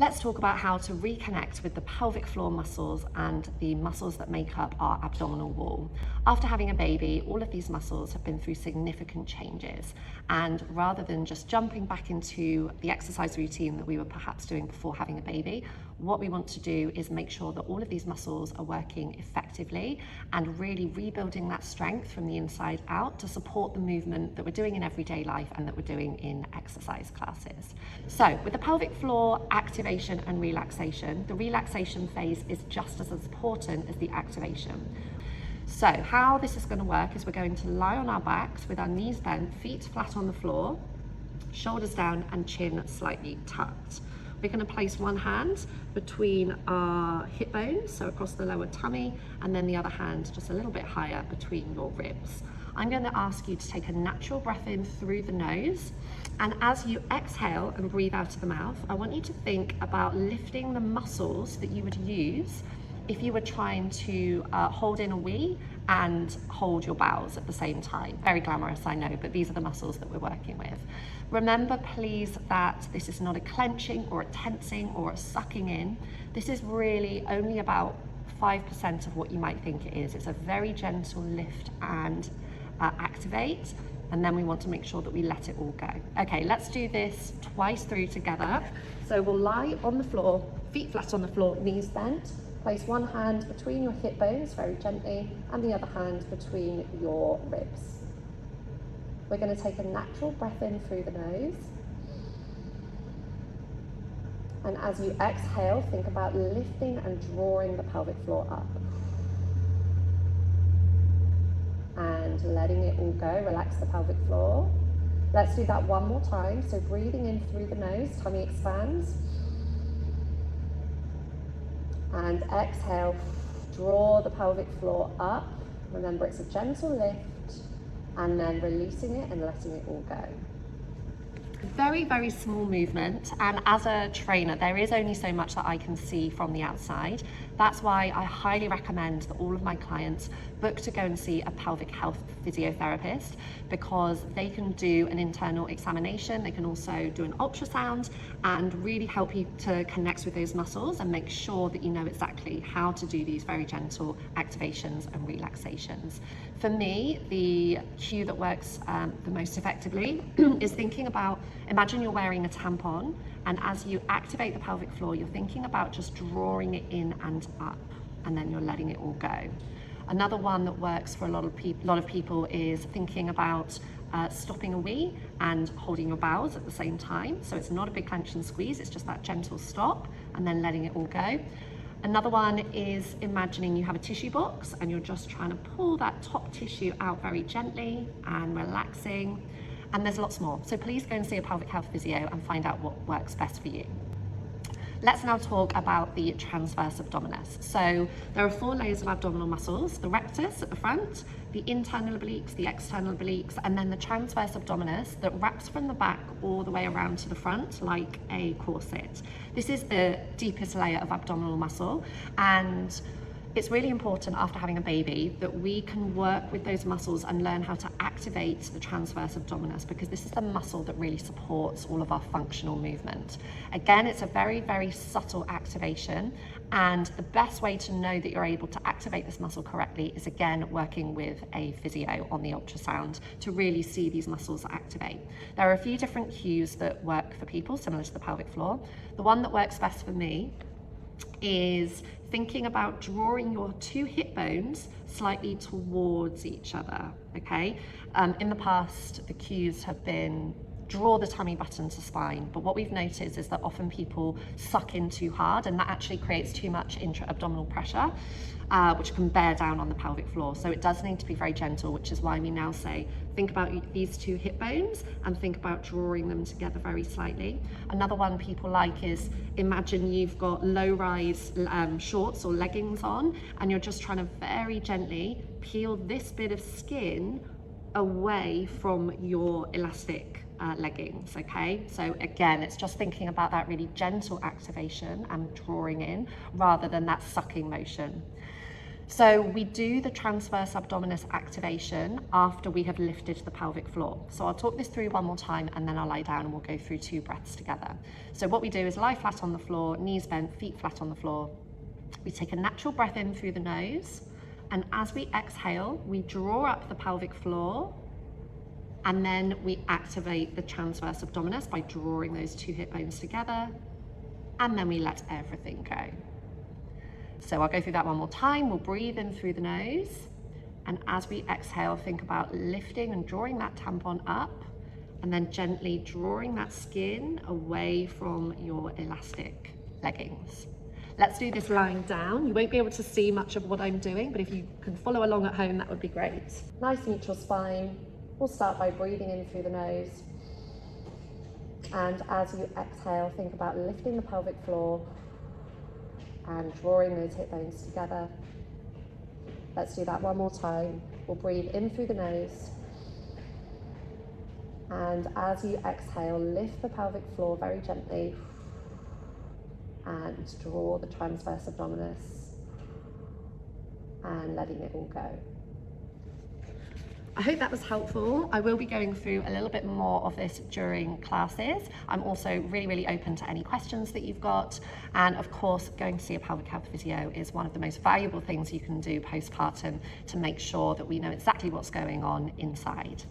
Let's talk about how to reconnect with the pelvic floor muscles and the muscles that make up our abdominal wall. After having a baby, all of these muscles have been through significant changes. And rather than just jumping back into the exercise routine that we were perhaps doing before having a baby, what we want to do is make sure that all of these muscles are working effectively and really rebuilding that strength from the inside out to support the movement that we're doing in everyday life and that we're doing in exercise classes. So with the pelvic floor activation and relaxation, the relaxation phase is just as important as the activation. So how this is going to work is we're going to lie on our backs with our knees bent, feet flat on the floor, shoulders down and chin slightly tucked. We're going to place one hand between our hip bones, so across the lower tummy, and then the other hand just a little bit higher between your ribs. I'm going to ask you to take a natural breath in through the nose, and as you exhale and breathe out of the mouth, I want you to think about lifting the muscles that you would use if you were trying to hold in a wee and hold your bowels at the same time. Very glamorous, I know, but these are the muscles that we're working with. Remember, please, that this is not a clenching or a tensing or a sucking in. This is really only about 5% of what you might think it is. It's a very gentle lift and activate, and then we want to make sure that we let it all go. Okay, let's do this twice through together. So we'll lie on the floor, feet flat on the floor, knees bent. Place one hand between your hip bones very gently and the other hand between your ribs. We're going to take a natural breath in through the nose. And as you exhale, think about lifting and drawing the pelvic floor up. And letting it all go, relax the pelvic floor. Let's do that one more time. So breathing in through the nose, tummy expands. And exhale, draw the pelvic floor up. Remember, it's a gentle lift, and then releasing it and letting it all go. Very, very small movement, and as a trainer, there is only so much that I can see from the outside. That's why I highly recommend that all of my clients book to go and see a pelvic health physiotherapist, because they can do an internal examination, they can also do an ultrasound and really help you to connect with those muscles and make sure that you know exactly how to do these very gentle activations and relaxations. For me, the cue that works the most effectively is thinking about, imagine you're wearing a tampon, and as you activate the pelvic floor, you're thinking about just drawing it in and up, and then you're letting it all go. Another one that works for a lot of people is thinking about stopping a wee and holding your bowels at the same time. So it's not a big clench and squeeze, it's just that gentle stop and then letting it all go. Another one is imagining you have a tissue box and you're just trying to pull that top tissue out very gently and relaxing. And there's lots more. So please go and see a pelvic health physio and find out what works best for you. Let's now talk about the transverse abdominis. So there are 4 layers of abdominal muscles: the rectus at the front, the internal obliques, the external obliques, and then the transverse abdominis that wraps from the back all the way around to the front like a corset. This is the deepest layer of abdominal muscle, and it's really important after having a baby that we can work with those muscles and learn how to activate the transverse abdominis, because this is the muscle that really supports all of our functional movement. Again, it's a very, very subtle activation, and the best way to know that you're able to activate this muscle correctly is, again, working with a physio on the ultrasound to really see these muscles activate. There are a few different cues that work for people, similar to the pelvic floor. The one that works best for me is thinking about drawing your 2 hip bones slightly towards each other, okay? In the past, the cues have been draw the tummy button to spine, but what we've noticed is that often people suck in too hard, and that actually creates too much intra-abdominal pressure, which can bear down on the pelvic floor. So it does need to be very gentle, which is why we now say, think about these 2 hip bones and think about drawing them together very slightly. Another one people like is, imagine you've got low-rise shorts or leggings on, and you're just trying to very gently peel this bit of skin away from your elastic leggings, okay? So again, it's just thinking about that really gentle activation and drawing in rather than that sucking motion. So we do the transverse abdominis activation after we have lifted the pelvic floor. So I'll talk this through one more time and then I'll lie down and we'll go through 2 breaths together. So what we do is lie flat on the floor, knees bent, feet flat on the floor. We take a natural breath in through the nose, and as we exhale, we draw up the pelvic floor, and then we activate the transverse abdominis by drawing those 2 hip bones together, and then we let everything go. So I'll go through that one more time. We'll breathe in through the nose, and as we exhale, think about lifting and drawing that tampon up, and then gently drawing that skin away from your elastic leggings. Let's do this lying down. You won't be able to see much of what I'm doing, but if you can follow along at home, that would be great. Nice neutral spine. We'll start by breathing in through the nose. And as you exhale, think about lifting the pelvic floor and drawing those hip bones together. Let's do that one more time. We'll breathe in through the nose. And as you exhale, lift the pelvic floor very gently and draw the transverse abdominis and letting it all go. I hope that was helpful. I will be going through a little bit more of this during classes. I'm also really open to any questions that you've got. And of course, going to see a pelvic health physio is one of the most valuable things you can do postpartum to make sure that we know exactly what's going on inside.